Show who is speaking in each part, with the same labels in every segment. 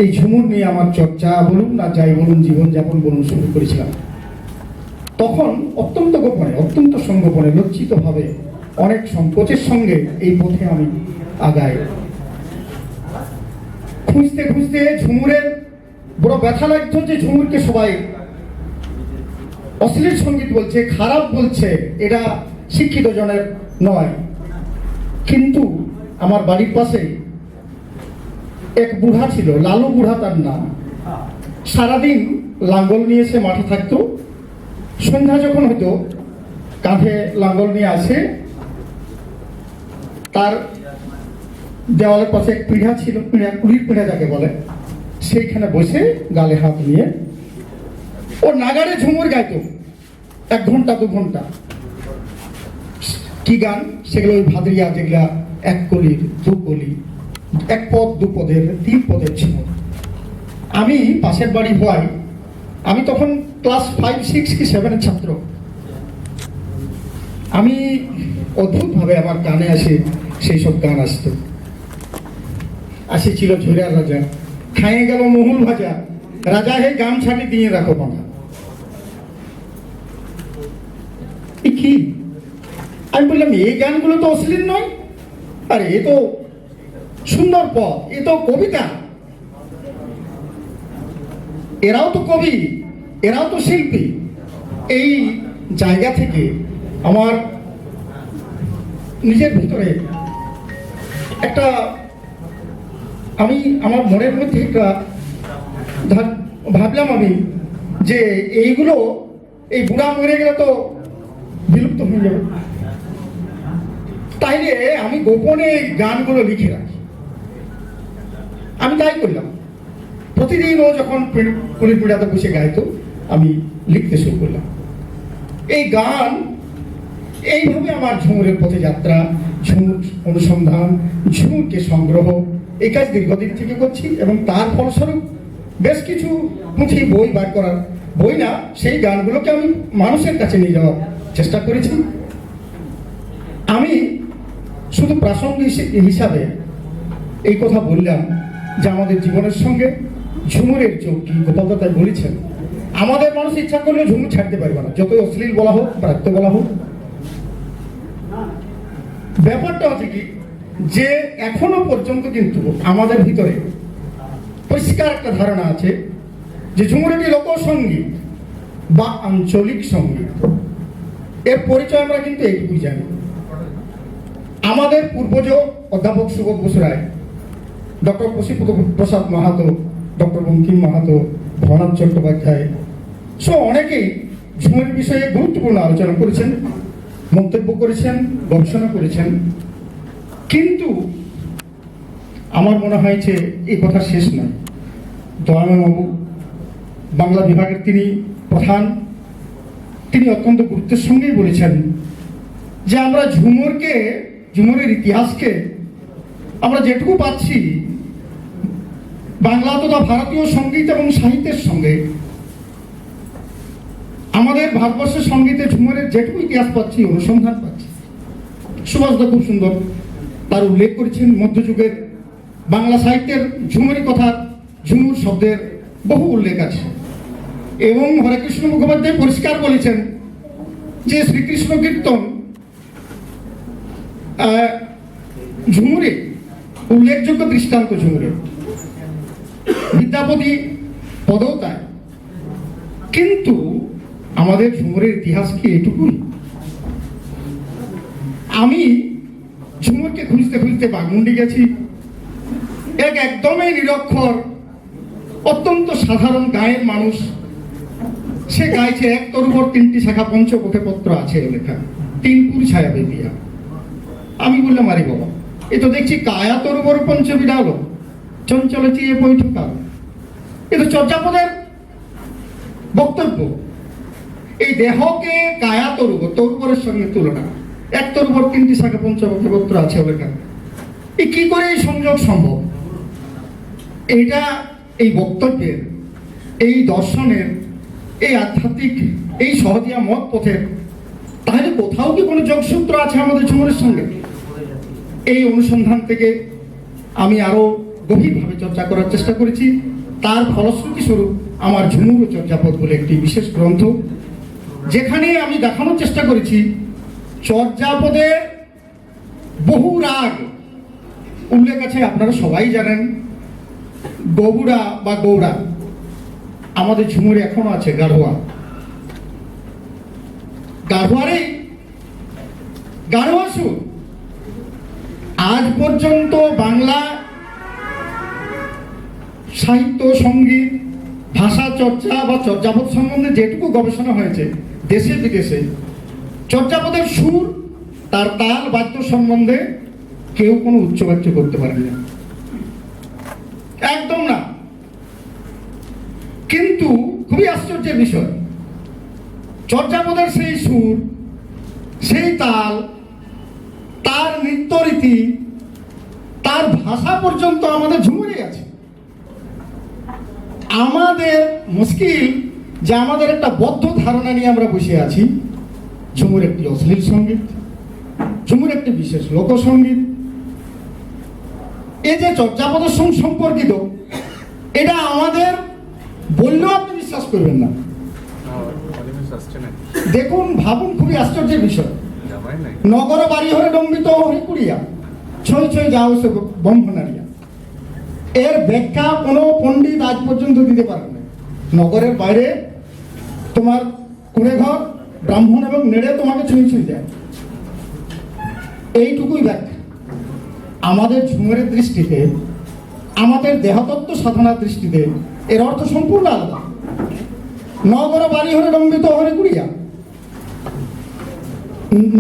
Speaker 1: এই ঝুমুর নিয়ে আমার চর্চা বলুন না যাই বলুন, জীবনযাপন বলুন, শুরু করেছিলাম। তখন অত্যন্ত গোপনে, অত্যন্ত সংগোপনে, লজ্জিতভাবে, অনেক সংকোচের সঙ্গে এই পথে আমি আগাই। খুঁজতে খুঁজতে ঝুমুরের বড় ব্যথা লাগতো যে ঝুমুরকে সবাই অশ্লীল সঙ্গীত বলছে, খারাপ বলছে, এটা শিক্ষিত জনের নয়। কিন্তু আমার বাড়ির পাশে এক বুড়া ছিল, লালু বুড়া তার নাম। সারাদিন লাঙ্গল নিয়ে সে মাঠে থাকতো। সন্ধ্যা যখন হতো কাঁধে লাঙ্গল নিয়ে আসে, তার দেওয়ালের পাশে এক পিঁড়া ছিল, কুলির পিঁড়া যাকে বলে, সেইখানে বসে গালে হাত নিয়ে ও নাগারে ঝুমুর গাইতো 1 ঘন্টা 2 ঘন্টা। কি গান সেগুলো? ওই ভাদরিয়া, যেগুলা 1 কলির 2 কলি, 1 পদ 2 পদের 3 পদের ঝুমুর। আমি পাশের বাড়ি হওয়ায় আমি তখন ক্লাস 5, 6 কি 7 এর ছাত্র। আমি অদ্ভুতভাবে আমার কানে আসে সেই সব গান আসতো। আসেছিল ঝুরার রাজা, খাইয়ে গেল মহুল ভাজা, রাজা হে গাম ছাটি দিয়ে রাখো বাঁধা। কি আমি বললাম, এই গানগুলো তো অশ্লীল নয়, আরে এ তো সুন্দর পদ, এ তো কবিতা, এরাও তো কবি, এরাও তো শিল্পী। এই জায়গা থেকে আমার নিজের ভিতরে একটা, আমি আমার মনের মধ্যে একটা ভাবলাম আমি যে এইগুলো, এই বুড়া মরে গেলে তো বিলুপ্ত হয়ে যাবে, তাইলে আমি গোপনে এই গানগুলো লিখে রাখি। আমি তাই করলাম। প্রতিদিন ও যখন কুলির পিঁড়াতে বসে গাইতো, আমি লিখতে শুরু করলাম এই গান। এইভাবে আমার ঝুমুরের পথে যাত্রা, ঝুমুর অনুসন্ধান, ঝুমুরকে সংগ্রহ, এই কাজ দীর্ঘদিন থেকে করছি। এবং তার ফলস্বরূপ বেশ কিছু পুঁথি বই বার করার, বই না, সেই গানগুলোকে আমি মানুষের কাছে নিয়ে যাওয়ার চেষ্টা করেছি। আমি শুধু প্রাসঙ্গিক হিসাবে এই কথা বললাম যে আমাদের জীবনের সঙ্গে ঝুমুরের যোগ কি। গোপাল দাদা বলেছেন, আমাদের মানুষ ইচ্ছা করলে ঝুমুর ছাড়তে পারবে না, যতই অশ্লীল বলা হোক, প্রাপ্ত বলা হোক। ব্যাপারটা হচ্ছে কি, যে এখনো পর্যন্ত কিন্তু আমাদের ভিতরে পরিষ্কার একটা ধারণা আছে যে ঝুমুর একটি লোকসঙ্গীত বা আঞ্চলিক সঙ্গীত। এর পরিচয় আমরা কিন্তু এইটুকুই জানি। আমাদের পূর্বজ অধ্যাপক সুবোধ বসু রায়, ডক্টর পশিপত প্রসাদ মাহাতো, ডক্টর বঙ্কিম মাহাতো, ভবনাথ চট্টোপাধ্যায় সব অনেকেই ঝুমুরের বিষয়ে গুরুত্বপূর্ণ আলোচনা করেছেন, মন্তব্য করেছেন, গবেষণা করেছেন। কিন্তু আমার মনে হয় যে এই কথা শেষ নয়। দয়াময়বাবু বাংলা বিভাগের তিনি প্রধান, তিনি অত্যন্ত গুরুত্বের সঙ্গেই বলেছেন যে আমরা ঝুমুরকে, ঝুমুরের ইতিহাসকে আমরা যেটুকু পাচ্ছি বাংলা তথা ভারতীয় সঙ্গীত এবং সাহিত্যের সঙ্গে, আমাদের ভারতবর্ষের সঙ্গীতে ঝুমুরের যেটুকু ইতিহাস পাচ্ছি, অনুসন্ধান পাচ্ছি। সুভাষদা খুব সুন্দর তার উল্লেখ করেছেন। মধ্যযুগের বাংলা সাহিত্যের ঝুমুরি কথা, ঝুমুর শব্দের বহু উল্লেখ আছে। এবং হরেকৃষ্ণ মুখোপাধ্যায় পরিষ্কার বলেছেন যে শ্রীকৃষ্ণ কীর্তন ঝুমুরে উল্লেখযোগ্য দৃষ্টান্ত। ঝুমুরে বিদ্যাপতি পদও তাই। কিন্তু আমাদের ঝুমুরের ইতিহাস কি এটুকুই? আমি ঝুমুরকে খুঁজতে খুঁজতে বাঘমুন্ডি গেছি। একদমই নিরক্ষর, অত্যন্ত সাধারণ গায়ের মানুষ, সে গাইছে 1 তরুবর 3টি শাখা, পঞ্চপথে পত্র আছে লেখা, 3 পুর ছায়া বেদিয়া। আমি বললাম, আরে বাবা, এ তো দেখছি কায়া তরুবর পঞ্চবিড়াল চঞ্চল চিয়ে বৈঠকাল। এ তো চর্যাপদের বক্তব্য। এই দেহকে কায়া তরুবর, তরুবরের সঙ্গে তুলনা, 1 তরুবর 3টি শাখা, পঞ্চপথে পত্র আছে লেখা। এ কি করে এই সংযোগ সম্ভব? এইটা এই বক্তব্যের, এই দর্শনের, এই আধ্যাত্মিক, এই সহজিয়া মত পথের, তাহলে কোথাও কি কোনো যোগসূত্র আছে আমাদের ঝুমুরের সঙ্গে? এই অনুসন্ধান থেকে আমি আরো গভীরভাবে চর্চা করার চেষ্টা করেছি। তার ফলশ্রুতি স্বরূপ আমার ঝুমুর ও চর্যাপদ বলে একটি বিশেষ গ্রন্থ, যেখানে আমি দেখানোর চেষ্টা করেছি চর্যাপদের বহু রাগ উল্লেখ আছে। আপনারা সবাই জানেন গবুড়া বা গৌড়া, আমাদের ঝুমুরে এখনো আছে গাঢ়োয়া। গাঢ়োয়া সুর আজ পর্যন্ত বাংলা সাহিত্য, সঙ্গীত, ভাষা চর্চা বা চর্যাপদ সম্বন্ধে যেটুকু গবেষণা হয়েছে দেশে বিদেশে, চর্যাপদের সুর, তার তাল, বাদ্য সম্বন্ধে কেউ কোনো উচ্চবাচ্য করতে পারে না, একদম না। কিন্তু খুবই আশ্চর্যের বিষয়, চর্যাপদের সেই সুর, সেই তাল, তার নৃত্যরীতি, তার ভাষা পর্যন্ত আমাদের ঝুমুরে আছে। আমাদের মুশকিল যে আমাদের একটা বদ্ধ ধারণা নিয়ে আমরা বসে আছি, ঝুমুর একটি অশ্লীল সঙ্গীত, ঝুমুর একটি বিশেষ লোকসঙ্গীত। এই যে চর্যাপদের সঙ্গে সম্পর্কিত, এটা আমাদের বললেও আপনি বিশ্বাস করবেন না। দেখুন, ভাবুন, খুবই আশ্চর্যের বিষয়। নগর বাড়ি হরে ডম্বিত হরিকুড়িয়া, ছয় ছয় যাও সে ব্রহ্মনারিয়া। এর ব্যাখ্যা কোনো পণ্ডিত আজ পর্যন্ত দিতে পারেন না। নগরের বাইরে তোমার কুড়ে ঘর, ব্রাহ্মণ এবং নেড়ে তোমাকে ছুঁই ছুঁই দেয়, এইটুকুই ব্যাখ্যা। আমাদের ঝুমুরের দৃষ্টিতে, আমাদের দেহতত্ত্ব সাধনার দৃষ্টিতে এর অর্থ সম্পূর্ণ আলাদা। নগর বাড়ি হরে ডম্বিত হরে কুড়িয়া,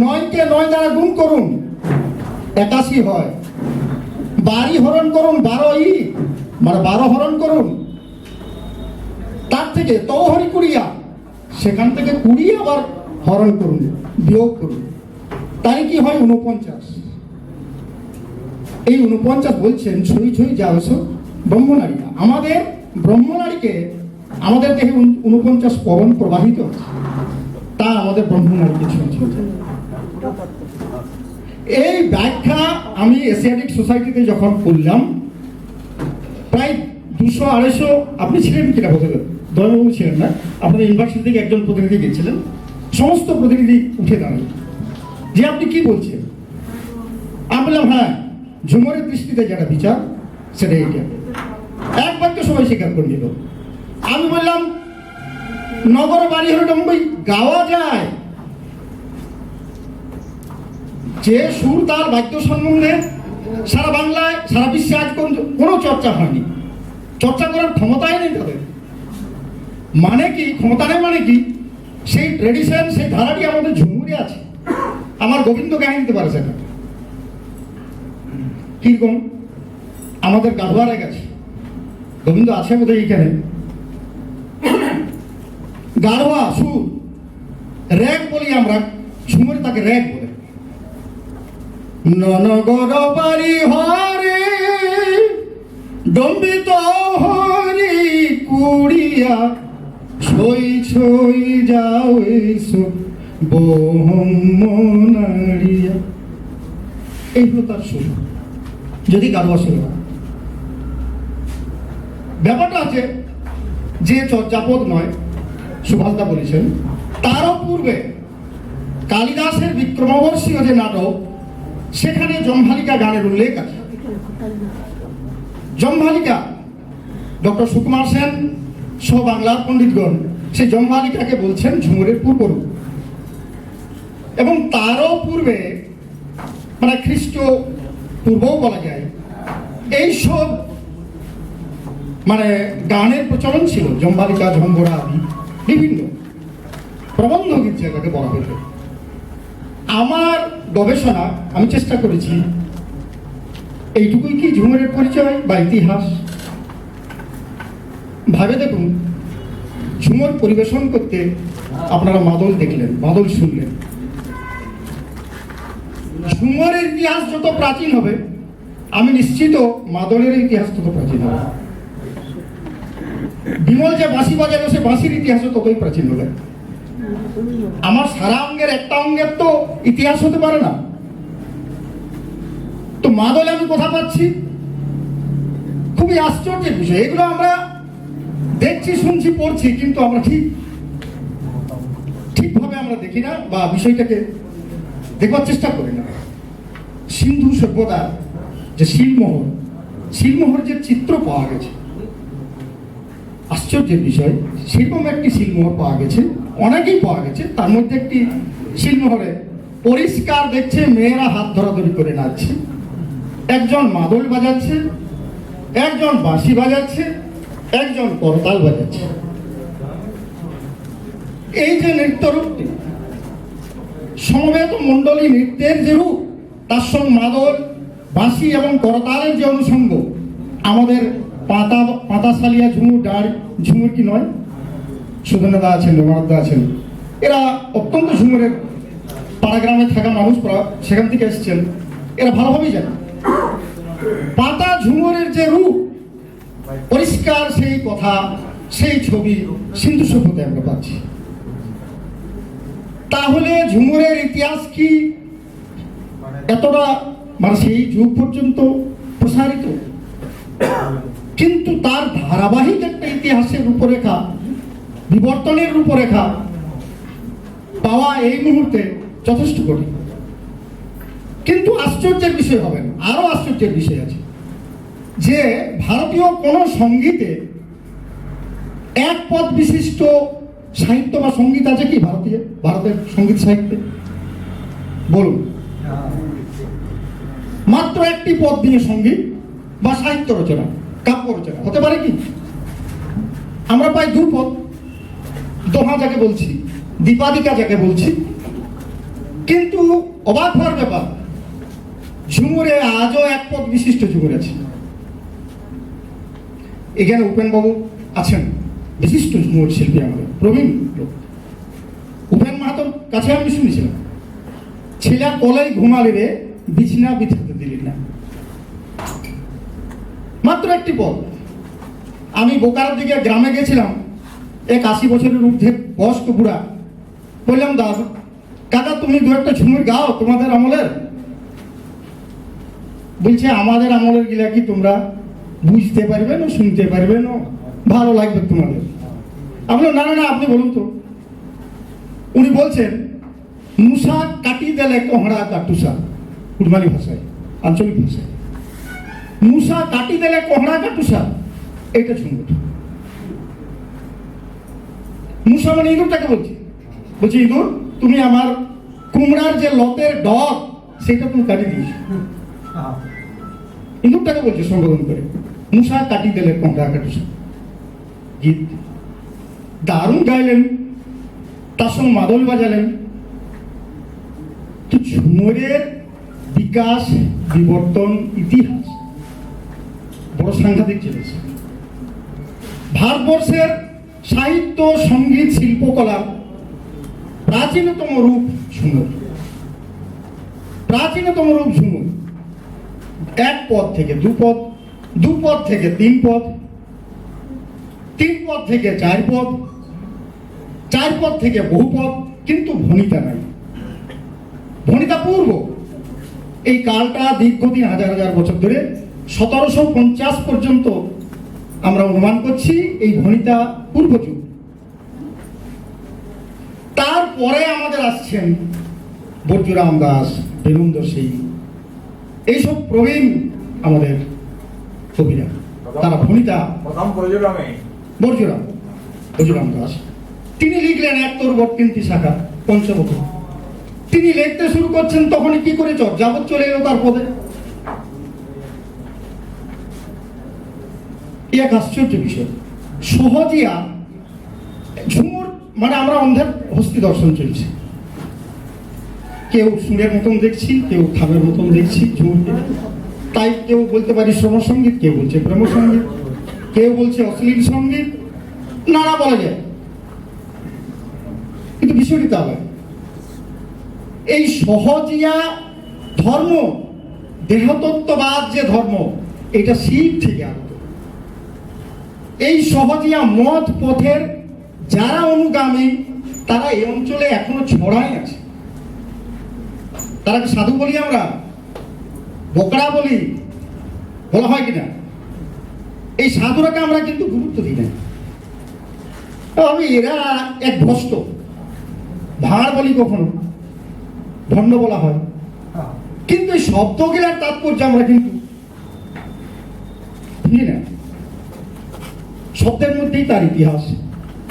Speaker 1: 9কে 9 দ্বারা গুণ করুন 81 হয়। বাড়ি হরণ করুন 12ই, মানে 12 হরণ করুন, তার থেকে তো হরি কুড়িয়া, সেখান থেকে 20 আবার হরণ করুন, বিয়োগ করুন, তাই কি হয় 49। এই 49 বলছেন ছুঁই ছুঁই যাও সো ব্রহ্মনারীরা। আমাদের ব্রহ্মনারীকে, আমাদের দেহে 49 পবন প্রবাহিত আছে, তা আমাদের ব্রহ্মনারীকে ছুঁই ছুঁই যায়। এই ব্যাখ্যা আমি এশিয়াটিক সোসাইটিতে যখন করলাম, প্রায় 200-250, আপনি ছিলেন কিনা বলতে দয়াবাবু ছিলেন না, আপনাদের ইউনিভার্সিটি থেকে একজন প্রতিনিধি গেছিলেন, সমস্ত প্রতিনিধি উঠে দাঁড়ালেন যে আপনি কি বলছেন। আমি বললাম হ্যাঁ, ঝুমুরের দৃষ্টিতে যেটা বিচার সেটা এইটা। এক বাক্য সবাই স্বীকার করে নিল। আমি বললাম নগর বাড়ি হলে ডম্বই গাওয়া যায়, যে সুর তার বাদ্য সম্বন্ধে সারা বাংলায়, সারা বিশ্বে আজ কোনো চর্চা হয়নি, চর্চা করার ক্ষমতাই নেই তাদের। মানে কি ক্ষমতা নেই, মানে কি সেই ট্রেডিশন, সেই ধারাটি আমাদের ঝুমুরে আছে। আমার গোবিন্দ গায়ে নিতে পারে সেটা কিরকম, আমাদের গাঢ়ারে গেছে, গোবিন্দ আছে বোধহয় এইখানে। গাঢ়া সুর, র্যাগ বলি আমরা, ঝুমুরে তাকে র্যাগ বলে। ননগর বাড়ি হরে ডম্বিত হরি কুড়িয়া, ছই ছই যাও এসো ব্রহ্মনারিয়া। এই হলো তার সুর, যদি গাঢ়া সুর। ব্যাপারটা আছে যে চর্যাপদ নয়, সুভাষদা বলেছেন, তারও পূর্বে কালিদাসের বিক্রমবর্ষীয় যে নাটক, সেখানে জম্ভালিকা গানের উল্লেখ আছে। জম্ভালিকা, ডক্টর সুকুমার সেন সহ বাংলার পণ্ডিতগণ সেই জম্ভালিকাকে বলছেন ঝুমুরের পূর্বরূপ। এবং তারও পূর্বে, মানে খ্রিস্ট পূর্বও বলা যায়, এইসব মানে গানের প্রচলন ছিল। জম্ভালিকা, ঝম্বরা আদি বিভিন্ন প্রবন্ধ গীত যেটাকে বলা হতো। আমার গবেষণা, আমি চেষ্টা করেছি এইটুকুই কি ঝুমুরের পরিচয় বা ইতিহাস। ভাবে দেখুন, ঝুমুর পরিবেশন করতে আপনারা মাদল দেখলেন, মাদল শুনলেন। ঝুমুরের ইতিহাস যত প্রাচীন হবে, আমি নিশ্চিত মাদলের ইতিহাস তত প্রাচীন হবে। বিমল যে বাঁশি বাজালো, সে বাঁশির ইতিহাসও ততই প্রাচীন হবে। আমার সারা অঙ্গের একটা অঙ্গের তো ইতিহাস হতে পারে না। তো মাদলে আমি কথা পাচ্ছি, খুবই আশ্চর্যের বিষয়। এগুলো আমরা দেখছি, শুনছি, পড়ছি, কিন্তু আমরা ঠিকভাবে আমরা দেখি না বা বিষয়টাকে দেখবার চেষ্টা করি না। সিন্ধু সভ্যতার যে শিলমোহর যে চিত্র পাওয়া গেছে, আশ্চর্যের বিষয়, সেরকম একটি শিলমোহর পাওয়া গেছে, অনেকেই পাওয়া গেছে। তার মধ্যে একটি শিলমোহরে পরিষ্কার দেখছে মেয়েরা হাত ধরাধরি করে নাচছে, একজন মাদল বাজাচ্ছে, একজন বাঁশি বাজাচ্ছে, একজন করতাল বাজাচ্ছে। এই যে নৃত্যরূপটি, সমবেত মণ্ডলী নৃত্যের যে রূপ, তার সঙ্গে মাদল, বাঁশি এবং করতালের যে অনুষঙ্গ, আমাদের পাতাশালিয়া ঝুমুর কি নয়, সুধনদা আছেন, রঘুনাথদা আছেন, এরা অত্যন্ত ঝুমুরের পাড়াগ্রামে থাকা মানুষ, সেখান থেকে এসেছেন, এরা ভালোভাবেই জানে পাতা ঝুমুরের যে রূপ, পরিষ্কার সেই কথা, সেই ছবি সিন্ধু সভ্যতায় আমরা পাচ্ছি। তাহলে ঝুমুরের ইতিহাস কি এতটা সেই যুগ পর্যন্ত প্রসারিত? কিন্তু তার ধারাবাহিক একটা ইতিহাসের রূপরেখা, বিবর্তনের রূপরেখা পাওয়া এই মুহূর্তে যথেষ্ট কঠিন। কিন্তু আশ্চর্যের বিষয় হবে না, আরো আশ্চর্যের বিষয় আছে যে ভারতীয় কোন সঙ্গীতে এক পদ বিশিষ্ট সাহিত্য বা সঙ্গীত আছে কি? ভারতের সঙ্গীত সাহিত্যে বলুন, মাত্র একটি পদ দিয়ে সঙ্গীত বা সাহিত্য রচনা, কাব্য রচনা হতে পারে কি? আমরা পাই দু পদ, দোহা যাকে বলছি, দীপাদিকা যাকে বলছি। কিন্তু অবাক হওয়ার ব্যাপার, ঝুমুরে আজও এক পদ বিশিষ্ট ঝুমুর আছে। এখানে উপেনবাবু আছেন, বিশিষ্ট ঝুমুর শিল্পী, আমাদের প্রবীণ লোক। উপেন মাহাতোর কাছে আমি শুনেছিলাম, ছেলা কলাই ঘুমালে রে বিছনা বিছাতে দিলি না, মাত্র একটি পদ। আমি বোকারার দিকে গ্রামে গেছিলাম, এক 80 বছরের ঊর্ধ্বে বয়স্ক বুড়া, বললাম দাদা কাকা তুমি দু একটা ঝুমুর গাও তোমাদের আমলের। বলছে আমাদের আমলের গিলা কি তোমরা বুঝতে পারবে না, শুনতে পারবে না, ভালো লাগবে তোমাদের। আমি বললাম না না আপনি বলুন তো। উনি বলছেন মুসা কাটি দেলে কোহড়া কাটুসা, কুড়মালি ভাষায়, আঞ্চলিক ভাষায়, মুসা কাটি দেলে কোহড়া কাটুসা, এইটা ঝুমুর। মুসা মানে ইঁদুরটাকে বলছি, বলছি ইঁদুর তুমি আমার কুমড়ার যে লতের ডগ সেটা তুমি কাটি দিয়েছো। ইঁদুরটাকে বলছে সম্বোধন করে, মুসা কাটি দিলে কোহড়া কাটুসা। গীত দারুণ গাইলেন, তার সঙ্গে মাদল বাজালেন। তো ঝুমুরের বিকাশ, বিবর্তন, ইতিহাস বড় সাংঘাতিক জিনিস। ভারতবর্ষের সাহিত্য, সঙ্গীত, শিল্পকলার প্রাচীনতম রূপ ঝুমুর। প্রাচীনতম রূপ ঝুমুর। এক পদ থেকে দু পদ, দু পদ থেকে তিন পদ, তিন পদ থেকে চার পদ, চার পদ থেকে বহু পদ, কিন্তু ভণিতা নাই। ভণিতা পূর্ব এই কালটা দীর্ঘদিন হাজার হাজার বছর ধরে 1750 পর্যন্ত আমরা অনুমান করছি এই ভণিতা পূর্ব যুগ। তারপরে আমাদের আসছেন বর্জুরাম দাস, বীরেন্দ্র সিং, এইসব প্রবীণ আমাদের কবিরা, তারা ভণিতা। বর্জুরাম দাস তিনি লিখলেন এক তোরবর্তী শাখা পঞ্চমুখ। তিনি লিখতে শুরু করছেন তখনই কি করে যাবত চলে এলো তার পদে। এক আশ্চর্য বিষয়, সহজিয়া ঝুমুর মানে আমরা অন্ধের হস্তি দর্শন চলছে। কেউ সুরের মতন দেখছি, কেউ খামের মতন দেখছি ঝুমুরকে। তাই কেউ বলতে পারি শ্রমসঙ্গীত, কেউ বলছে প্রেমসঙ্গীত, কেউ বলছে অশ্লীল সঙ্গীত, নানা বলা যায়। কিন্তু বিষয়টি তা নয়। এই সহজিয়া ধর্ম, দেহতত্ত্ববাদ যে ধর্ম, এটা শিখ থেকে আগত। এই সহজিয়া মত পথের যারা অনুগামী, তারা এই অঞ্চলে এখনো ছড়াই আছে। তারাকে সাধু বলি, আমরা বোকড়া বলি, বলা হয় কিনা? এই সাধুরাকে আমরা কিন্তু গুরুত্ব দিই না। আমি এরা এক ভ্রষ্ট, ভাঁড় বলি কখনো, ভণ্ড বলা হয়, কিন্তু এই শব্দগুলার তাৎপর্য আমরা কিন্তু বুঝি না। শব্দের মধ্যেই তার ইতিহাস,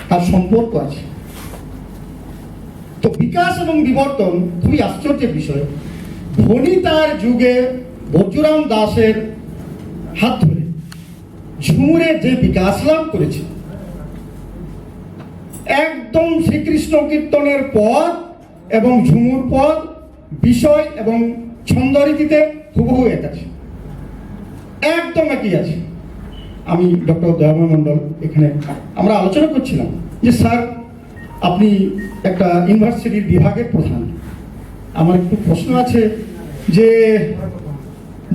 Speaker 1: তার সম্পর্ক আছে। তো বিকাশ এবং বিবর্তন খুবই আশ্চর্যের বিষয়। ধনী তার যুগে বর্জুরাম দাসের হাত ধরে ঝুমুরে যে বিকাশ লাভ করেছে, একদম শ্রীকৃষ্ণ কীর্তনের পদ এবং ঝুমুর পদ, বিষয় এবং ছন্দরীতিতে হুবহু এক আছে, একদম একই আছে। আমি ডক্টর দয়াময় মণ্ডল এখানে আমরা আলোচনা করছিলাম যে স্যার আপনি একটা ইউনিভার্সিটির বিভাগের প্রধান, আমার একটু প্রশ্ন আছে যে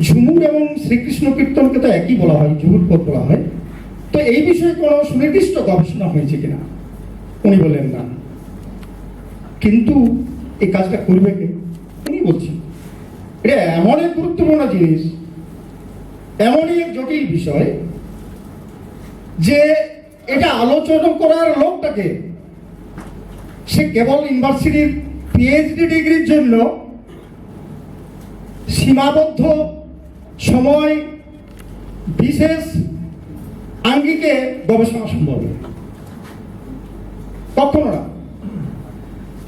Speaker 1: ঝুমুর এবং শ্রীকৃষ্ণ কীর্তনকে তো একই বলা হয়, ঝুমুর পদ বলা হয়, তো এই বিষয়ে কোনো সুনির্দিষ্ট গবেষণা হয়েছে কিনা? উনি বললেন না। কিন্তু এই কাজটা করবে কে? উনি বলছেন এটা এমন এক গুরুত্বপূর্ণ জিনিস, এমনই এক জটিল বিষয় যে এটা আলোচনা করার লোকটাকে সে কেবল ইউনিভার্সিটির পিএইচডি ডিগ্রির জন্য সীমাবদ্ধ সময় বিশেষ আঙ্গিকে গবেষণা সম্ভব নয়, কখনো না।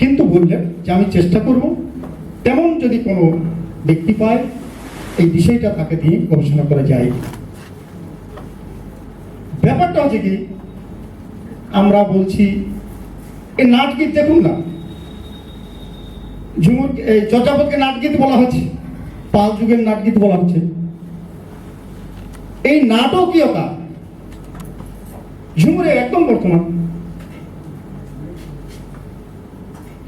Speaker 1: কিন্তু বললেন যে আমি চেষ্টা করব, তেমন যদি কোনো ব্যক্তি পায় এই বিষয়টা তাকে দিয়ে গবেষণা করা যায়। ব্যাপারটা হচ্ছে কি, আমরা বলছি এই নাটগীত দেখুন না, ঝুমুর এই চর্যাপদকে নাটগীত বলা হচ্ছে, পাল যুগের নাটগীত বলা হচ্ছে। এই নাটকীয়তা ঝুমুরে একদম বর্তমান।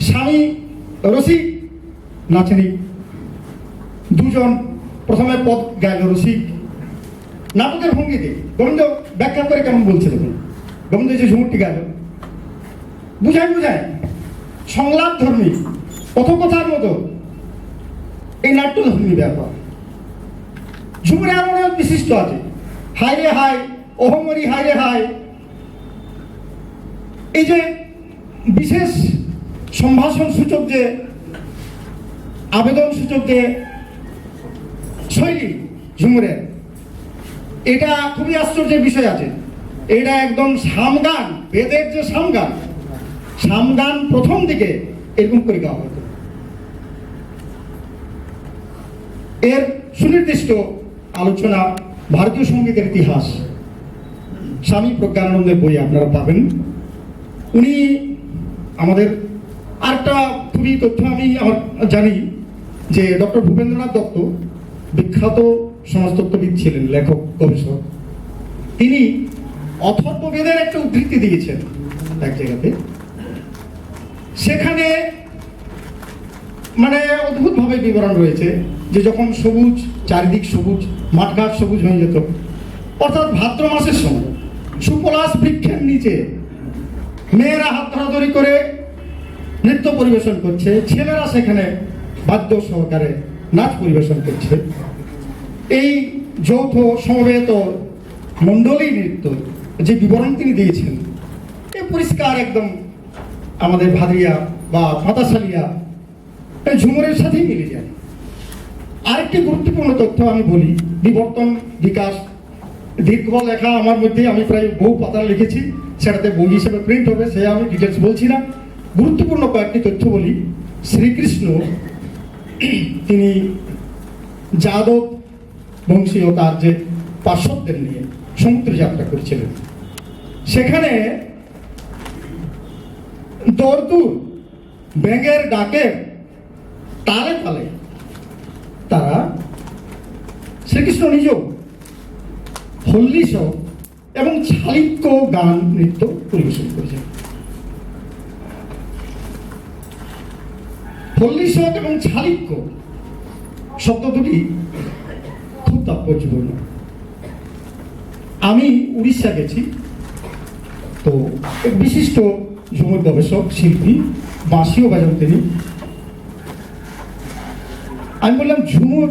Speaker 1: স্বামী রসিক নাচনি, দুজন প্রথমে পদ গাইল রসিক নাটকের ভঙ্গিতে। গোবিন্দ ব্যাখ্যা করে কেমন বলছে দেখুন, গোবিন্দ যে ঝুমুরটি গাইল বুঝায় বুঝায় সংলাপ ধর্মী, কথোকথার মতো এই নাট্যধর্মী ব্যাপার। ঝুমুরে এমন এক বিশিষ্ট আছে, হাই রে হাই, ওহমরি হাই রে হাই, এই যে বিশেষ সম্ভাষণ সূচক যে আবেদন সূচক যে শৈলী ঝুমুরের, এটা খুবই আশ্চর্যের বিষয় আছে। এটা একদম সামগান, বেদের যে সামগান, সামগান প্রথম দিকে এরকম করে গাওয়া হতো। এর সুনির্দিষ্ট আলোচনা ভারতীয় সঙ্গীতের ইতিহাস স্বামী প্রজ্ঞানন্দের বই আপনারা পাবেন। উনি আমাদের আরেকটা খুবই তথ্য আমি আমার জানি যে ডক্টর ভূপেন্দ্রনাথ দত্ত বিখ্যাত সমাজতত্ত্ববিদ ছিলেন, লেখক, গবেষক। তিনি অথর্ববেদের একটা উদ্ধৃতি দিয়েছেন এক জায়গাতে, সেখানে মানে অদ্ভুতভাবে বিবরণ রয়েছে যে যখন সবুজ, চারিদিক সবুজ, মাঠঘাট সবুজ হয়ে যেত, অর্থাৎ ভাদ্র মাসের সময় সুপলাশ বৃক্ষের নিচে মেয়েরা হাত ধরাধরি করে নৃত্য পরিবেশন করছে, ছেলেরা সেখানে বাদ্য সহকারে নাচ পরিবেশন করছে। এই যৌথ সমবেত মণ্ডলী নৃত্য যে বিবরণ তিনি দিয়েছেন, এ পরিষ্কার একদম আমাদের ভাদিয়া বা পাতাশালিয়া ঝুমুরের সাথেই মিলে যায়। আরেকটি গুরুত্বপূর্ণ তথ্য আমি বলি, বিবর্তন বিকাশ দীর্ঘ লেখা আমার মধ্যে, আমি প্রায় বহু পাতা লিখেছি, সেটাতে বই হিসেবে প্রিন্ট হবে, সে আমি ডিটেলস বলছি না। গুরুত্বপূর্ণ কয়েকটি তথ্য বলি। শ্রীকৃষ্ণ তিনি যাদব বংশীয় তার যে পার্শ্বদের নিয়ে সমুদ্র যাত্রা করেছিলেন, সেখানে দরদুর ব্যাঙের ডাকের তালে তালে তারা শ্রীকৃষ্ণ নিজেও হল্লিস এবং ছালিক্য গান নৃত্য পরিবেশন করেছেন। হল্লিস এবং ছালিক্য শব্দ দুটি খুব তাৎপর্যপূর্ণ। আমি উড়িষ্যা গেছি, তো এক বিশিষ্ট ঝুমুর গবেষক শিল্পী, বাঁশিও বাজান তিনি। আমি বললাম ঝুমুর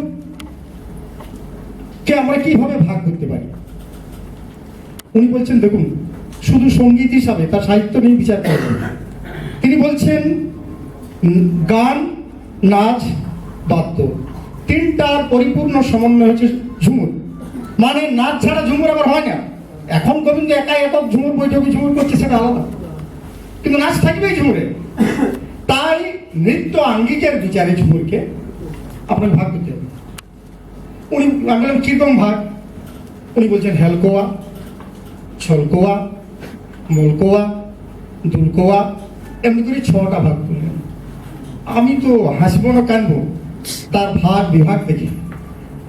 Speaker 1: কে আমরা কিভাবে ভাগ করতে পারি। উনি বলছেন দেখুন শুধু সঙ্গীত হিসাবে তার সাহিত্য নিয়ে বিচার করবেন। তিনি বলছেন গান, নাচ, বাদ্য তিনটার পরিপূর্ণ সমন্বয় হচ্ছে ঝুমুর। মানে নাচ ছাড়া ঝুমুর আবার হয় না। এখন গোবিন্দ একাই একক ঝুমুর বৈঠকে ঝুমুর করছে সেটা আলাদা, কিন্তু নাচ থাকবেই ঝুমুরে। তাই নৃত্য আঙ্গিকের বিচারে ঝুমুরকে আপনার ভাগ করতে হবে। উনি আমি বললাম কিরকম ভাগ? উনি বলছেন হেলকোয়া, ছলকোয়া, মলকোয়া, দুলকোয়া, এমনি করে 6টা ভাগ করলেন। আমি তো হাসবো না কানবো তার ভাগ বিভাগ দেখে।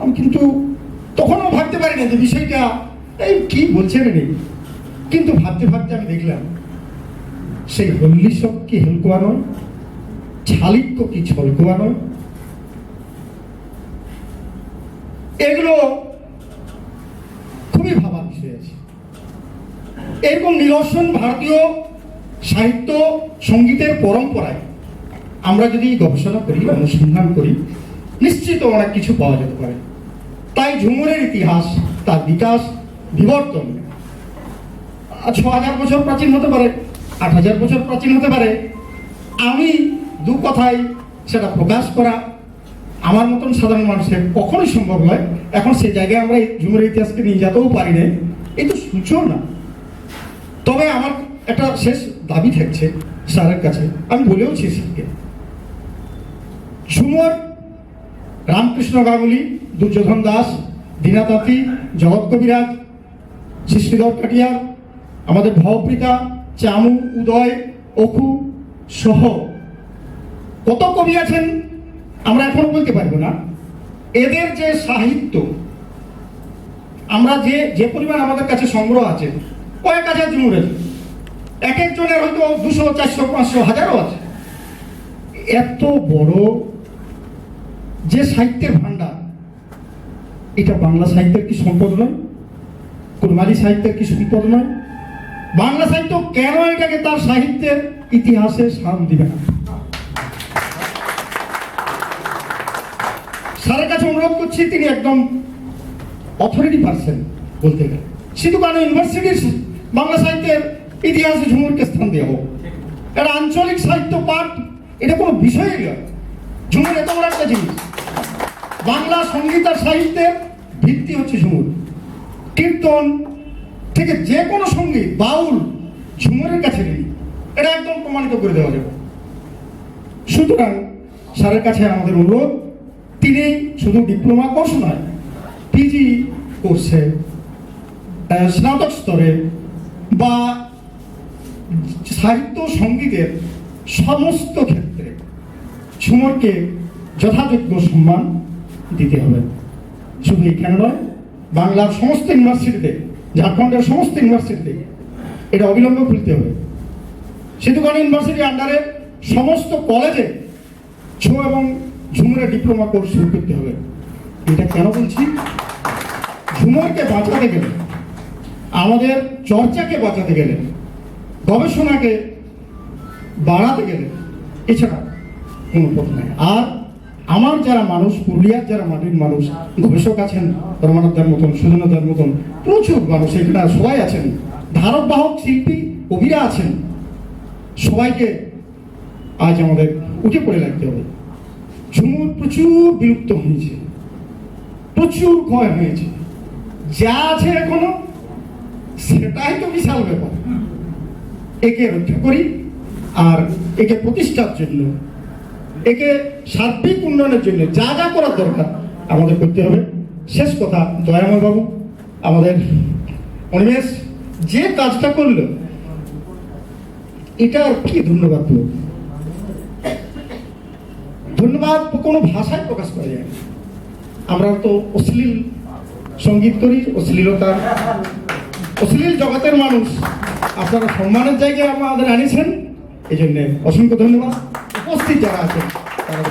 Speaker 1: আমি কিন্তু তখনও ভাবতে পারি না যে বিষয়টা এই কি বলছেন রে, কিন্তু ভাবতে ভাবতে আমি দেখলাম সেই হল্লিশক কি হেলকোয়া নয়, ছালিক্য কি ছলকোয়া নয়। এগুলো খুবই ভাবার বিষয় আছে। এরকম নিদর্শন ভারতীয় সাহিত্য সঙ্গীতের পরম্পরায় আমরা যদি গবেষণা করি, অনুসন্ধান করি, নিশ্চিত অনেক কিছু পাওয়া যেতে পারে। তাই ঝুমুরের ইতিহাস, তার বিকাশ, বিবর্তন 6000 বছর প্রাচীন হতে পারে, 8000 বছর প্রাচীন হতে পারে। আমি দু কথায় সেটা প্রকাশ করা আমার মতন সাধারণ মানুষের কখনোই সম্ভব নয়। এখন সেই জায়গায় আমরা ঝুমুরের ইতিহাসকে নিয়ে যেতেও পারি না, এই তো সূচনা। তবে আমার একটা শেষ দাবি থাকছে স্যারের কাছে, আমি বলেওছি স্যারকে, ঝুমুর রামকৃষ্ণ গাঙ্গুলি, দুর্যোধন দাস, দীনা তাঁতি, জগৎ কবিরাজ, শ্রীধর কাটিয়ার, আমাদের ভবপ্রীতা, চামু, উদয়, অখু সহ কত কবি আছেন আমরা এখনো বলতে পারবো না। এদের যে সাহিত্য, আমরা যে পরিমাণ আমাদের কাছে সংগ্রহ আছে, কয়েক হাজার ঝুমুর আছে, এক একজনের হয়তো 200, 400, 500, 1000ও আছে। এত বড় যে সাহিত্যের ভান্ডার, এটা বাংলা সাহিত্যের কি সম্পদ নয়? কুরমালি সাহিত্যের কি সম্পদ নয়? বাংলা সাহিত্য কেন এটাকে তার সাহিত্যের ইতিহাসে স্থান দিবে না? স্যারের কাছে অনুরোধ করছি, তিনি একদম অথরিটি পার্সন বলতে গেলে। সিধু কানু ইউনিভার্সিটির বাংলা সাহিত্যের ইতিহাসে ঝুমুরকে স্থান দেওয়া হোক। এটা আঞ্চলিক সাহিত্য পাঠ, এটা কোনো বিষয়ই নয়। ঝুমুর এত বড় একটা জিনিস। বাংলা সঙ্গীত আর সাহিত্যের ভিত্তি হচ্ছে ঝুমুর। কীর্তন থেকে যে কোনো সঙ্গীত, বাউল ঝুমুরের কাছে নেই, এটা একদম প্রমাণিত করে দেওয়া যাবে। সুতরাং স্যারের কাছে আমাদের অনুরোধ, তিনি শুধু ডিপ্লোমা কোর্স নয়, পিজি কোর্সে, স্নাতক স্তরে বা সাহিত্য সঙ্গীতের সমস্ত ক্ষেত্রে ঝুমুরকে যথাযোগ্য সম্মান দিতে হবে। শুধু এখানে নয়, বাংলার সমস্ত ইউনিভার্সিটিতে, ঝাড়খণ্ডের সমস্ত ইউনিভার্সিটিতে এটা অবিলম্বে খুলতে হবে। সিধু কানু ইউনিভার্সিটির আন্ডারে সমস্ত কলেজে ছৌ এবং ঝুমুরের ডিপ্লোমা কোর্স শুরু করতে হবে। এটা কেন বলছি? ঝুমুরকে বাঁচাতে গেলে, আমাদের চর্চাকে বাঁচাতে গেলে, গবেষণাকে বাড়াতে গেলে এছাড়া কোনো পথ নাই। আর আমার যারা মানুষ, পুরুলিয়ার যারা মাটির মানুষ, গবেষক আছেন, রমানাথদার মতন, সুজনদার মতন প্রচুর মানুষ এখানে সবাই আছেন, ধারক বাহক শিল্পী, কবিরা আছেন, সবাইকে আজ আমাদের উঠে পড়ে লাগতে হবে। ঝুমুর প্রচুর বিলুপ্ত হয়েছে, প্রচুর ক্ষয় হয়েছে। যা আছে এখনো সেটাই তো বিশাল ব্যাপার। একে রক্ষা করি, আর একে প্রতিষ্ঠার জন্য, একে সার্বিক উন্নয়নের জন্য যা যা করার দরকার আমাদের করতে হবে। শেষ কথা, দয়াময় বাবু, আমাদের অনিমেষ যে কাজটা করলো, এটা আর কি ধন্যবাদ দেব? ধন্যবাদ কোনো ভাষায় প্রকাশ করা যায় না। আমরা তো অশ্লীল সঙ্গীত করি, অশ্লীল জগতের মানুষ। আপনারা সম্মানের জায়গায় আমাদের আনিয়েছেন, এই জন্য অসংখ্য ধন্যবাদ। উপস্থিত যারা আছেন তারা